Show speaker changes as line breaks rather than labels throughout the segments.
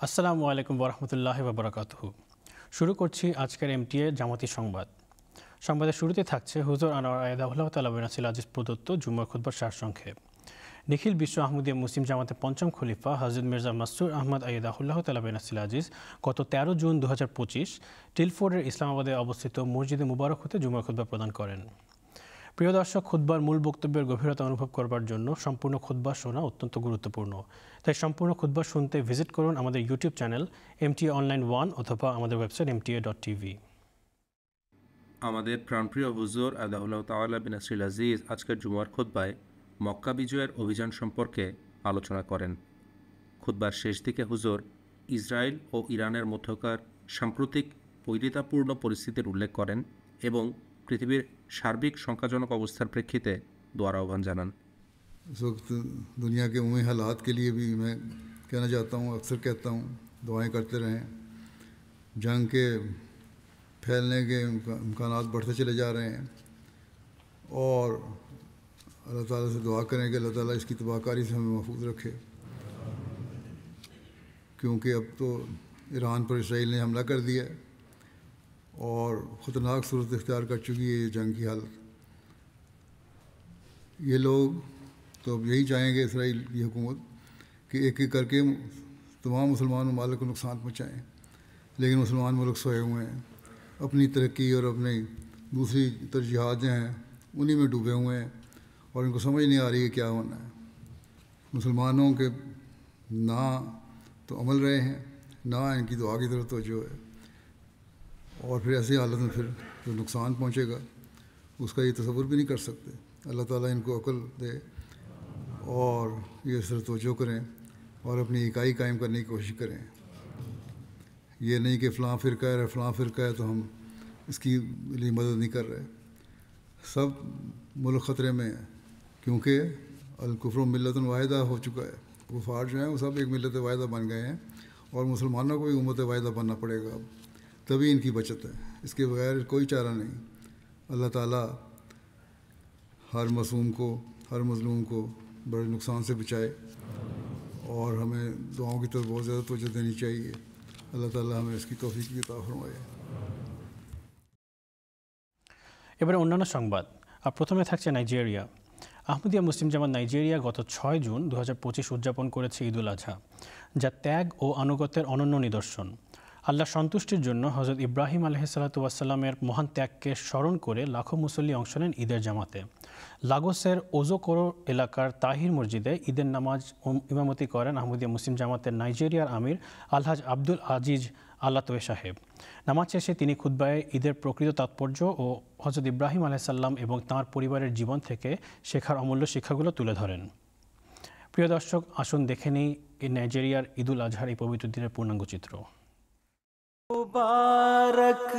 আসসালামু আলাইকুম ওরহমতুল্লাহি ওয়াবারাকাতুহু। শুরু করছি আজকের এমটিএ জামাতি সংবাদ। সংবাদের শুরুতে থাকছে হুজুর আনোয়ার আয়াদাহুল্লাহ তাআলা বেনাসিল আজিজ প্রদত্ত জুম্মার খুতবার সারসংক্ষেপ। নিখিল বিশ্ব আহমদিয়া মুসলিম জামাতের পঞ্চম খলিফা হযরত মির্জা মাসরুর আহমদ আয়াদাহুল্লাহ তাআলা বেনাসিল আজিজ গত 13 জুন 2025 টিলফোর্ডের ইসলামাবাদে অবস্থিত মসজিদে মুবারক হতে জুম্মার খুতবা প্রদান করেন। প্রিয় দর্শক, খুতবার মূল বক্তব্যের গভীরতা অনুভব করবার জন্য সম্পূর্ণ খুতবা শোনা অত্যন্ত গুরুত্বপূর্ণ। তাই সম্পূর্ণ খুতবা শুনতে ভিজিট করুন আমাদের ইউটিউব চ্যানেল এমটিএ অনলাইন 1 অথবা আমাদের ওয়েবসাইট mta.tv।
আমাদের প্রাণপ্রিয় হুজুর আদাউল্লাহ তাআলা বিন নাসরিল আজিজ আজকের জুমার খুতবায় মক্কা বিজয়ের অভিযান সম্পর্কে আলোচনা করেন। খুতবার শেষ দিকে হুজুর ইসরায়েল ও ইরানের মধ্যকার সাম্প্রতিক বৈরিতাপূর্ণ পরিস্থিতির উল্লেখ করেন এবং পৃথিবীর সার্বিক শঙ্কাজনক অবস্থার প্রেক্ষিতে দোয়ার আহ্বান জানান।
इस वक्त दुनिया के उम्मी हालात के लिए भी मैं कहना चाहता हूँ, अक्सर कहता हूँ, दुआएं करते रहें। जंग के फैलने के इम्कानात बढ़ते चले जा रहे हैं और अल्लाह ताला से दुआ करें कि अल्लाह ताला इसकी तबाहकारी से हमें महफूज रखे, क्योंकि अब तो ईरान पर इसराइल ने हमला कर दिया है और ख़तरनाक सूरत इख्तियार कर चुकी है ये जंग की हालत। ये लोग तो अब यही चाहेंगे, इसराइल की हुकूमत, कि एक एक करके तमाम मुसलमान ममालिक को नुकसान पहुँचाएँ, लेकिन मुसलमान मुल्क सोए हुए हैं, अपनी तरक्की और अपनी दूसरी तरजीहात जो हैं उन्हीं में डूबे हुए हैं और इनको समझ नहीं आ रही है क्या होना है। मुसलमानों के ना तो अमल रहे हैं, ना इनकी दुआ की तरफ तवज्जो है, और फिर ऐसी हालत में फिर जो नुकसान पहुँचेगा उसका ये तसव्वुर भी नहीं कर सकते। अल्लाह ताला इनको अक्ल दे और ये इस तरह तवज्जो करें और अपनी इकाई कायम करने की कोशिश करें। ये नहीं कि फ़लाँ फ़िरका है फ़लाँ फ़िरका है तो हम इसकी लिए मदद नहीं कर रहे। सब मुल्क ख़तरे में है, क्योंकि अल-कुफ़्रु मिल्लतुन वाहिदा हो चुका है। कुफ़ार जो हैं वो सब एक मिल्लत वाहिदा बन गए हैं और मुसलमानों को भी उम्मत वाहिदा बनना पड़ेगा अब, तभी इनकी बचत है। इसके बगैर कोई चारा नहीं। अल्लाह ताला हर मासूम को, हर मज़लूम को बड़े नुकसान से बचाए और हमें दुआओं की तरफ बहुत ज़्यादा तवज्जो देनी चाहिए। अल्लाह ताला हमें इसकी तौफीक भी अता फरमाए।
এবারে অন্যান্য সংবাদ। আর প্রথমে থাকছে নাইজেরিয়া। আহমদিয়া মুসলিম জামাত নাইজেরিয়া গত 6 জুন 2025 উদযাপন করেছে ঈদুল আজহা, যা ত্যাগ ও আনুগত্যের অনন্য নিদর্শন। আল্লাহর সন্তুষ্টির জন্য হযরত ইব্রাহিম আলাইহিসসালাতু ওয়াসসালামের মহান ত্যাগকে স্মরণ করে লাখো মুসল্লি অংশ নেন ঈদের জামাতে। লাগোসের ওজোকোরো এলাকার তাহির মসজিদে ঈদের নামাজ ইমামতি করেন আহমদিয়া মুসলিম জামাতের নাইজেরিয়ার আমির আলহাজ আব্দুল আজিজ আল্লাতোয়ে সাহেব। নামাজ শেষে তিনি খুতবায় ঈদের প্রকৃত তাৎপর্য ও হযরত ইব্রাহিম আলাইহিসসালাম এবং তাঁর পরিবারের জীবন থেকে শেখার অমূল্য শিক্ষাগুলো তুলে ধরেন। প্রিয় দর্শক, আসুন দেখে নেই নাইজেরিয়ার ঈদুল আজহার এই পবিত্র দিনের পূর্ণাঙ্গ চিত্র।
मुबारक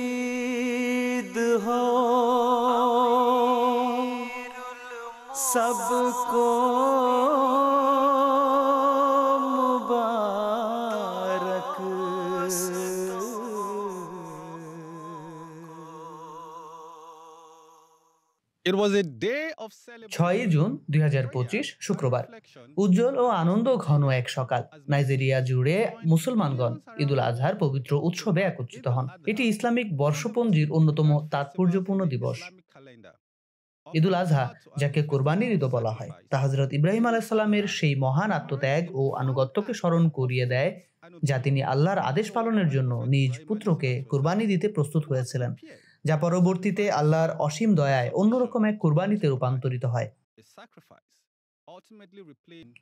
ईद हो सबको, मुबारक।
6 জুন 2025 শুক্রবার, উজ্জ্বল ও আনন্দ ঘন এক সকাল। নাইজেরিয়া জুড়ে মুসলমানগণ ঈদুল আজহার পবিত্র উৎসবে একত্রিত হন। এটি ইসলামিক বর্ষপঞ্জির অন্যতম তাৎপর্যপূর্ণ দিবস। ঈদুল আজহা, যাকে কোরবানির ঈদও বলা হয়, তা হযরত ইব্রাহিম আলাইহিস সালামের সেই মহান আত্মত্যাগ ও আনুগত্যকে স্মরণ করিয়ে দেয়, যা তিনি আল্লাহর আদেশ পালনের জন্য নিজ পুত্রকে কোরবানি দিতে প্রস্তুত হয়েছিলেন, যা পরবর্তীতে আল্লাহর অসীম দয়ায় অন্যরকম এক কোরবানিতে রূপান্তরিত হয়।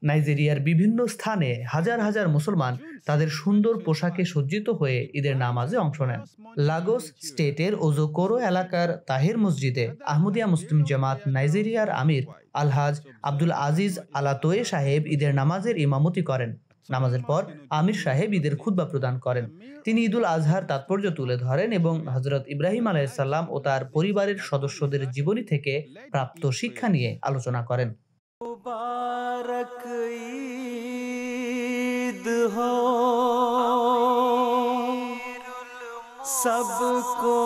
নাইজেরিয়ার বিভিন্ন স্থানে হাজার হাজার মুসলমান তাদের সুন্দর পোশাকে সজ্জিত হয়ে ঈদের নামাজে অংশ নেন। লাগোস স্টেটের ওজোকোরো এলাকার তাহির মসজিদে আহমদিয়া মুসলিম জামাত নাইজেরিয়ার আমির আলহাজ আব্দুল আজিজ আল্লাতোয়ে সাহেব ঈদের নামাজের ইমামতি করেন। নামাজের পর আমির সাহেব ঈদের খুতবা প্রদান করেন। তিনি ঈদুল আজহার তাৎপর্য তুলে ধরেন এবং হযরত ইব্রাহিম আলাইহিস সালাম ও তার পরিবারের সদস্যদের জীবনী থেকে প্রাপ্ত শিক্ষা নিয়ে আলোচনা করেন।
मुबारक ईद हो सबको,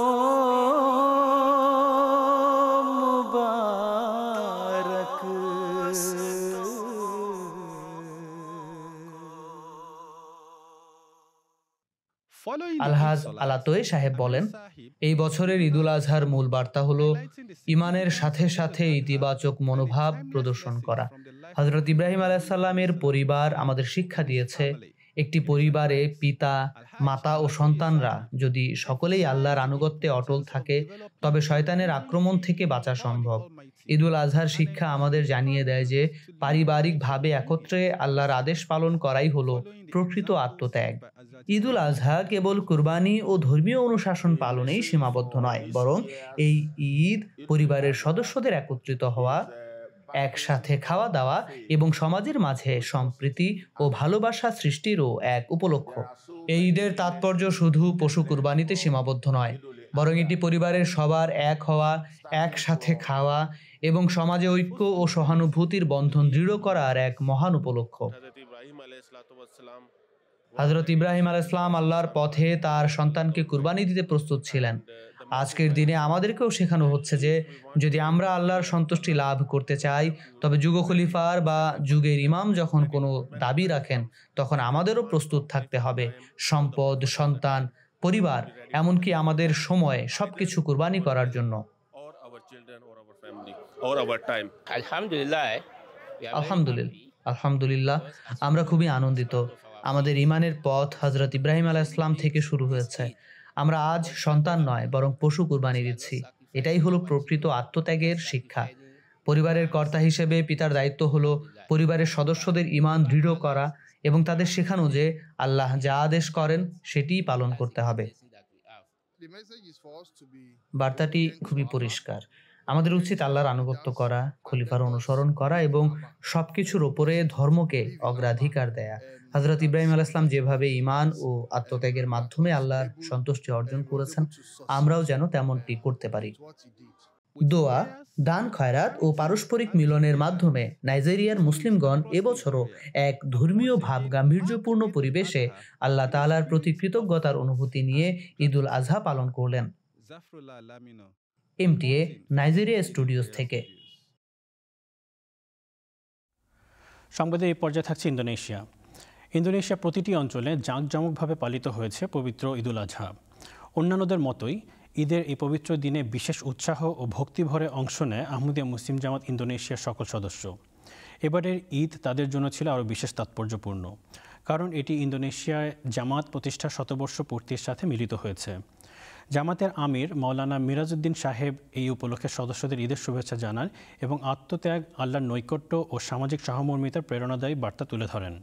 मुबारक।
আলহাজ আলাতোয়ে সাহেব বলেন, এই বছরের ঈদুল আজহার মূল বার্তা হলো ইমানের সাথে সাথে ইতিবাচক মনোভাব প্রদর্শন করা। হযরত ইব্রাহিম আলাইহিস সালামের পরিবার আমাদের শিক্ষা দিয়েছে, একটি পরিবারে পিতা, মাতা ও সন্তানরা যদি সকলেই আল্লাহর আনুগত্যে অটল থাকে তবে শয়তানের আক্রমণ থেকে বাঁচা সম্ভব। ঈদুল আজহার শিক্ষা আমাদের জানিয়ে দেয় যে পারিবারিকভাবে একত্রে আল্লাহর আদেশ পালন করাই হলো প্রকৃত আত্মত্যাগ। ঈদুল আজহা কেবল কুরবানি ও ধর্মীয় অনুশাসন পালনেই সীমাবদ্ধ নয়, বরং এই ঈদ পরিবারের সদস্যদের একত্রিত হওয়া, একসাথে খাওয়া দাওয়া এবং সমাজের মাঝে সম্প্রীতি ও ভালোবাসা সৃষ্টিরও এক উপলক্ষ। এই ঈদের তাৎপর্য শুধু পশু কুরবানিতে সীমাবদ্ধ নয়, বরং এটি পরিবারের সবার এক হওয়া, একসাথে খাওয়া এবং সমাজে ঐক্য ও সহানুভূতির বন্ধন দৃঢ় করার এক মহান উপলক্ষ। হযরত ইব্রাহিম আলাইহিস সালাম আল্লাহর পথে তার সন্তানকে কুরবানি দিতে প্রস্তুত ছিলেন। আজকের দিনে আমাদেরকেও শেখানো হচ্ছে যে যদি আমরা আল্লাহর সন্তুষ্টি লাভ করতে চাই তবে যুগ খলিফার বা যুগের ইমাম যখন কোনো দাবি রাখেন তখন আমাদেরও প্রস্তুত থাকতে হবে সম্পদ, সন্তান, পরিবার, এমনকি আমাদের সময় সবকিছু কুরবানি করার জন্য। আলহামদুলিল্লাহ, আমরা খুবই আনন্দিত। আমাদের ইমানের পথ হযরত ইব্রাহিম আলাইহিস সালাম থেকে শুরু হয়েছে। আমরা আজ সন্তান নয় বরং পশু কুরবানি দিচ্ছি। এটাই হলো প্রকৃত আত্মত্যাগের শিক্ষা। পরিবারের কর্তা হিসেবে পিতার দায়িত্ব হলো পরিবারের সদস্যদের ঈমান দৃঢ় করা এবং তাদের শেখানো যে আল্লাহ যা আদেশ করেন সেটিই পালন করতে হবে। বার্তাটি খুবই পরিষ্কার। আমাদের উচিত আল্লাহর আনুগত্য করা, খলিফার অনুসরণ করা এবং সবকিছুর ওপরে ধর্মকে অগ্রাধিকার দেয়া। হযরত ইব্রাহিম আলাইহিস সালাম যেভাবে ঈমান ও আত্মত্যাগের মাধ্যমে আল্লাহর সন্তুষ্টি অর্জন করেছেন, আমরাও যেন তেমনটি করতে পারি। দোয়া, দান খয়রাত ও পারস্পরিক মিলনের মাধ্যমে নাইজেরিয়ার মুসলিমগণ এবছরও এক ধর্মীয় ভাব গাম্ভীর্যপূর্ণ পরিবেশে আল্লাহ তাআলার প্রতি কৃতজ্ঞতার অনুভূতি নিয়ে ঈদুল আজহা পালন করলেন। MTA নাইজেরিয়া স্টুডিওস থেকে।
সংবাদের এই পর্যায়ে থাকছে ইন্দোনেশিয়া। ইন্দোনেশিয়া প্রতিটি অঞ্চলে জাঁকজমকভাবে পালিত হয়েছে পবিত্র ঈদুল আজহা। অন্যান্যদের মতোই ঈদের এই পবিত্র দিনে বিশেষ উৎসাহ ও ভক্তিভরে অংশ নেয় আহমদিয়া মুসলিম জামাত ইন্দোনেশিয়ার সকল সদস্য। এবারের ঈদ তাদের জন্য ছিল আরও বিশেষ তাৎপর্যপূর্ণ, কারণ এটি ইন্দোনেশিয়ায় জামাত প্রতিষ্ঠার শতবর্ষ পূর্তির সাথে মিলিত হয়েছে। জামাতের আমির মাওলানা মিরাজউদ্দিন সাহেব এই উপলক্ষে সদস্যদের ঈদের শুভেচ্ছা জানান এবং আত্মত্যাগ, আল্লাহর নৈকট্য ও সামাজিক সহমর্মিতার প্রেরণাদায়ী বার্তা তুলে ধরেন।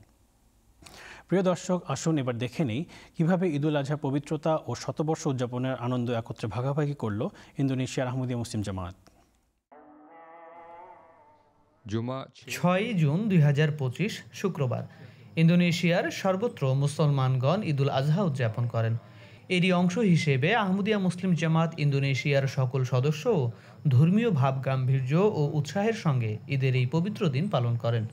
প্রিয় দর্শক, আসুন এবার দেখে নিই কীভাবে ঈদুল আজহা পবিত্রতা ও শতবর্ষ উদযাপনের আনন্দ একত্রে ভাগাভাগি করল ইন্দোনেশিয়ার আহমদিয়া মুসলিম জামাত।
6 জুন 2025 শুক্রবার ইন্দোনেশিয়ার সর্বত্র মুসলমানগণ ঈদুল আজহা উদযাপন করেন। এরই অংশ হিসেবে আহমদিয়া মুসলিম জামাত ইন্দোনেশিয়ার সকল সদস্য ধর্মীয় ভাব গাম্ভীর্য ও উৎসাহের সঙ্গে ঈদের এই পবিত্র দিন পালন করেন।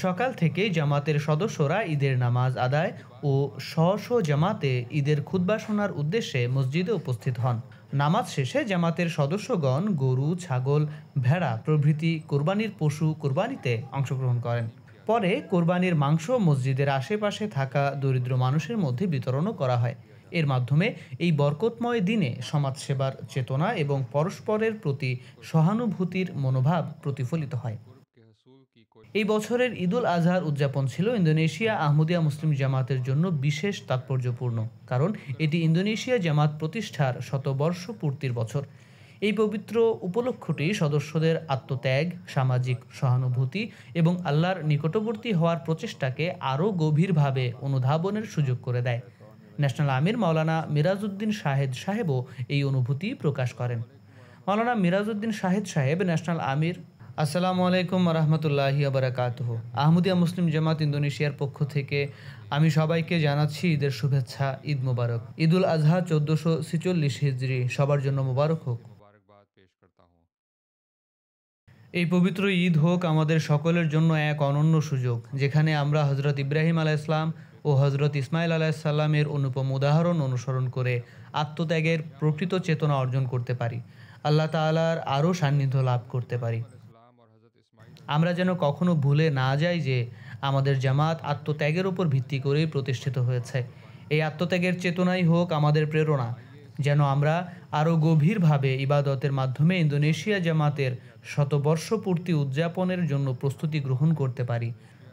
সকাল থেকে জামাতের সদস্যরা ঈদের নামাজ আদায় ও স্ব জামাতে ঈদের খুতবা শোনার উদ্দেশ্যে মসজিদে উপস্থিত হন। নামাজ শেষে জামাতের সদস্যগণ গরু, ছাগল, ভেড়া প্রভৃতি কোরবানির পশু কোরবানিতে অংশগ্রহণ করেন। পরে কোরবানির মাংস মসজিদের আশেপাশে থাকা দরিদ্র মানুষের মধ্যে বিতরণও করা হয়। এর মাধ্যমে এই বরকতময় দিনে সমাজসেবার চেতনা এবং পরস্পরের প্রতি সহানুভূতির মনোভাব প্রতিফলিত হয়। এই বছরের ঈদুল আজহার উদযাপন ছিল ইন্দোনেশিয়া আহমদিয়া মুসলিম জামাতের জন্য বিশেষ তাৎপর্যপূর্ণ, কারণ এটি ইন্দোনেশিয়া জামাত প্রতিষ্ঠার শতবর্ষ পূর্তির বছর। এই পবিত্র উপলক্ষটি সদস্যদের আত্মত্যাগ, সামাজিক সহানুভূতি এবং আল্লাহর নিকটবর্তী হওয়ার প্রচেষ্টাকে আরও গভীরভাবে অনুধাবনের সুযোগ করে দেয়। ন্যাশনাল আমির মাওলানা মিরাজউদ্দিন শাহেদ সাহেবও এই অনুভূতি প্রকাশ করেন। মাওলানা মিরাজউদ্দিন শাহেদ সাহেব, ন্যাশনাল আমির। আসসালামু আলাইকুম রহমতুল্লাহি বারাকাতুহু। আহমদিয়া মুসলিম জামাত ইন্দোনেশিয়ার পক্ষ থেকে আমি সবাইকে জানাচ্ছি ঈদের শুভেচ্ছা। ঈদ মুবারক। ঈদুল আজহা 1446 হিজরি সবার জন্য মুবারক হোক। এই পবিত্র ঈদ হোক আমাদের সকলের জন্য এক অনন্য সুযোগ, যেখানে আমরা হযরত ইব্রাহিম আলাইহিস সালাম ও হযরত ইসমাইল আলাইহিস সালামের অনুপম উদাহরণ অনুসরণ করে আত্মত্যাগের প্রকৃত চেতনা অর্জন করতে পারি, আল্লাহ তাআলার আরও সান্নিধ্য লাভ করতে পারি। আমরা যেন কখনো ভুলে না যাই যে আমাদের জামাত আত্মত্যাগের উপর ভিত্তি করেই প্রতিষ্ঠিত হয়েছে এই আত্মত্যাগের চেতনাই হোক আমাদের প্রেরণা, যেন আমরা আরও গভীরভাবে ইবাদতের মাধ্যমে ইন্দোনেশিয়া জামাতের শতবর্ষপূর্তি উদযাপনের জন্য প্রস্তুতি গ্রহণ করতে পারি,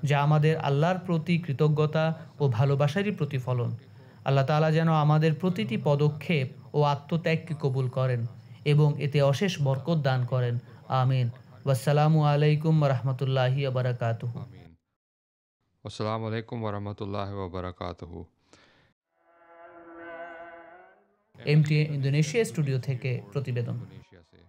যা আমাদের আল্লাহর প্রতি কৃতজ্ঞতা ও ভালোবাসারই প্রতিফলন। আল্লাহ তাআলা যেন আমাদের প্রতিটি পদক্ষেপ ও আত্মত্যাগকে কবুল করেন এবং এতে অশেষ বরকত দান করেন। আমিন। ওয়াসসালামু আলাইকুম রহমতুল্লাহি বারাকাতুহু।
আমিন। আসসালামু আলাইকুম ওরহমতুল্লাহ ওবরাকাতুহু।
এমটিএ ইন্দোনেশিয়া স্টুডিও থেকে প্রতিবেদন।
ইন্দোনেশিয়া से।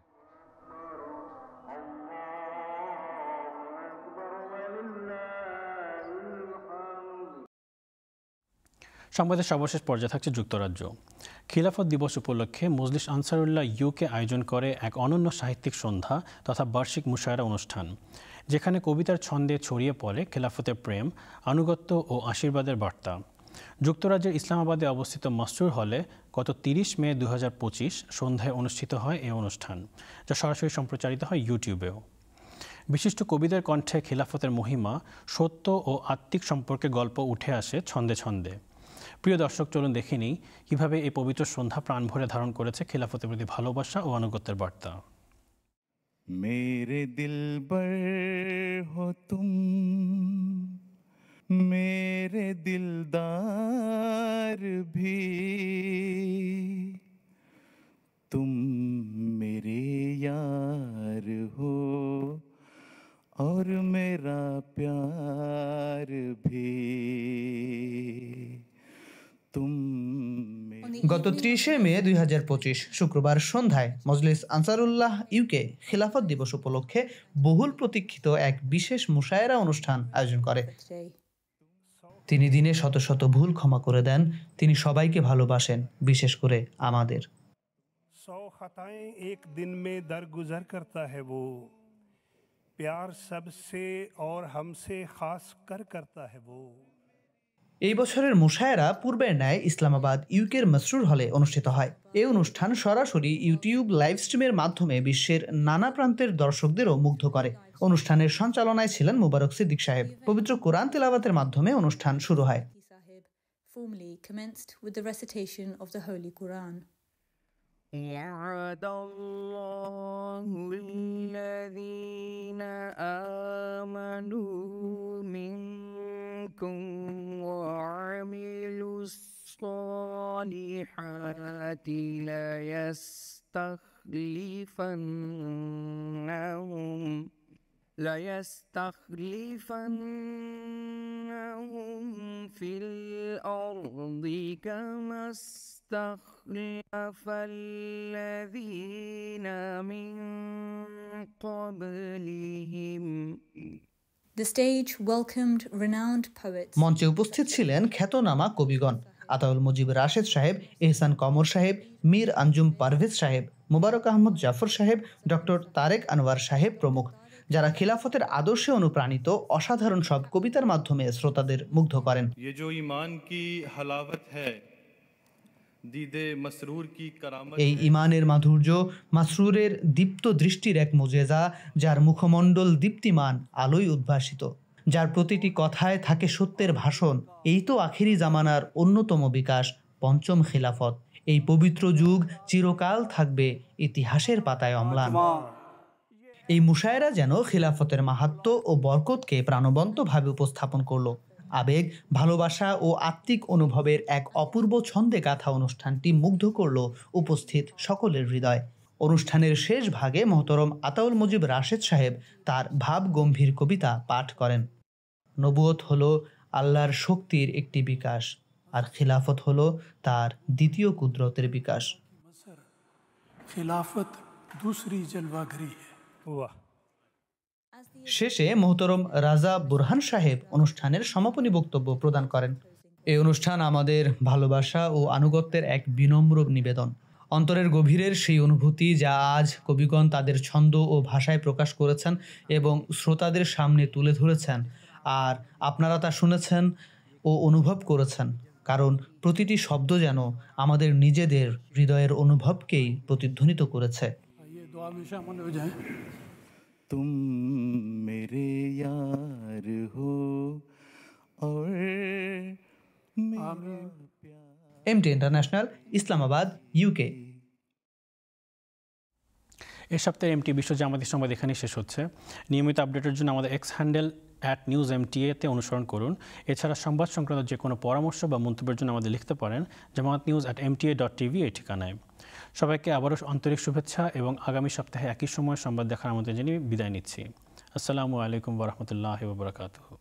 সংবাদের সর্বশেষ পর্যায়ে থাকছে যুক্তরাজ্য। খিলাফত দিবস উপলক্ষে মজলিস আনসারুল্লাহ ইউকে আয়োজন করে এক অনন্য সাহিত্যিক সন্ধ্যা তথা বার্ষিক মুশায়রা অনুষ্ঠান, যেখানে কবিতার ছন্দে ছড়িয়ে পড়ে খেলাফতের প্রেম, আনুগত্য ও আশীর্বাদের বার্তা। যুক্তরাজ্যের ইসলামাবাদে অবস্থিত মাসরুর হলে গত 30 মে 2025 সন্ধ্যায় অনুষ্ঠিত হয় এই অনুষ্ঠান, যা সরাসরি সম্প্রচারিত হয় ইউটিউবেও। বিশিষ্ট কবিদের কণ্ঠে খিলাফতের মহিমা, সত্য ও আত্মিক সম্পর্কে গল্প উঠে আসে ছন্দে ছন্দে। প্রিয় দর্শক, চলুন দেখে নিই কীভাবে এই পবিত্র সন্ধ্যা প্রাণ ভরে ধারণ করেছে খিলাফতের প্রতি ভালোবাসা ও আনুগত্যের বার্তা।
मेरे दिलबर हो तुम, मेरे दिलदार भी, तुम मेरे यार हो और मेरा प्यार भी, तुम
গত 30শে মে 2025 শুক্রবার সন্ধ্যায় মজলিস আনসারুল্লাহ ইউকে খিলাফত দিবস উপলক্ষে বহুল প্রতীক্ষিত এক বিশেষ মুশায়রা অনুষ্ঠান আয়োজন করে। তিনি দিনে শত শত ভুল ক্ষমা করে দেন, তিনি সবাইকে ভালোবাসেন, বিশেষ করে আমাদের।
100 खताएं एक दिन में दरगुजर करता है वो, प्यार सबसे और हमसे खास कर करता है वो।
এই বছরের মুশায়রা পূর্বের ন্যায় ইসলামাবাদ ইউকের মাসরুর হলে অনুষ্ঠিত হয়। এই অনুষ্ঠান সরাসরি ইউটিউব লাইভ স্ট্রিমের মাধ্যমে বিশ্বের নানা প্রান্তের দর্শকদেরও মুগ্ধ করে। অনুষ্ঠানের সঞ্চালনায় ছিলেন মুবারক সিদ্দিক সাহেব। পবিত্র কোরআন তিলাওয়াতের মাধ্যমে অনুষ্ঠান শুরু হয়।
Formally commenced with the recitation of the Holy Quran.
وعد الله الذين آمنوا منكم وعملوا الصالحات ليستخلفنهم في الأرض كما استخلف الذين من قبلهم.
The stage welcomed renowned poets.
মঞ্চে উপস্থিত ছিলেন খ্যাতনামা কবিগণ আতাউল মুজিব রাশেদ সাহেব, এহসান কমর সাহেব, মীর আঞ্জুম পারভেজ সাহেব, মুবারক আহমদ জাফর সাহেব, ডক্টর তারেক আনোয়ার সাহেব প্রমুখ, যারা খিলাফতের আদর্শে অনুপ্রাণিত অসাধারণ সব কবিতার মাধ্যমে শ্রোতাদের মুগ্ধ করেন।
ये जो ईमान की हलावत है, दीदे मसरूर की करामत,
এই ইমানের মাধুর্য মাসরুরের দীপ্ত দৃষ্টির এক মুজেজা, যার মুখমণ্ডল দীপ্তিমান আলোয় উদ্ভাসিত, যার প্রতিটি কথায় থাকে সত্যের ভাষণ। এই তো আখিরি জামানার অন্যতম বিকাশ, পঞ্চম খিলাফত। এই পবিত্র যুগ চিরকাল থাকবে ইতিহাসের পাতায় অম্লান। এই মুশায়রা যেন খিলাফতের মাহাত্ম্য ও বরকতকে প্রাণবন্তভাবে উপস্থাপন করল। আবেগ, ভালোবাসা ও আত্মিক অনুভবের এক অপূর্ব ছন্দে গাথা অনুষ্ঠানটি মুগ্ধ করল উপস্থিত সকলের হৃদয়। অনুষ্ঠানের শেষ ভাগে মোহতরম আতাউল মুজিব রাশেদ সাহেব তার ভাব গম্ভীর কবিতা পাঠ করেন। নবুয়ত হলো আল্লাহর শক্তির একটি বিকাশ, আর খিলাফত হলো তার দ্বিতীয় কুদরতের বিকাশ।
खिलाफत दूसरी जलवागरी है। वाह।
শেষে মোহতরম রাজা বুরহান সাহেব অনুষ্ঠানের সমাপনী বক্তব্য প্রদান করেন। এই অনুষ্ঠান আমাদের ভালোবাসা ও আনুগত্যের এক বিনম্র নিবেদন। অন্তরের গভীরের সেই অনুভূতি যা আজ কবিগণ তাদের ছন্দ ও ভাষায় প্রকাশ করেছেন এবং শ্রোতাদের সামনে তুলে ধরেছেন, আর আপনারা তা শুনেছেন ও অনুভব করেছেন, কারণ প্রতিটি শব্দ যেন আমাদের নিজেদের হৃদয়ের অনুভবকেই প্রতিধ্বনিত করেছে।
तुम मेरे यार हो और मेरा प्यार।
MT international, Islamabad, UK।
এ সপ্তাহের এমটি বিশ্ব জামাতি সংবাদ এখানেই শেষ হচ্ছে। নিয়মিত আপডেটের জন্য আমাদের এক্স হ্যান্ডেল @newsmta-তে অনুসরণ করুন। এছাড়া সংবাদ সংক্রান্ত যে কোনো পরামর্শ বা মন্তব্যের জন্য আমাদের লিখতে পারেন jamaatnews@mta.tv এই ঠিকানায়। সবাইকে আবারও আন্তরিক শুভেচ্ছা এবং আগামী সপ্তাহে একই সময় সংবাদ দেখার আমন্ত্রণ জানিয়ে বিদায় নিচ্ছি। আসসালামু আলাইকুম ওয়া রাহমাতুল্লাহি ওয়া বারাকাতুহু।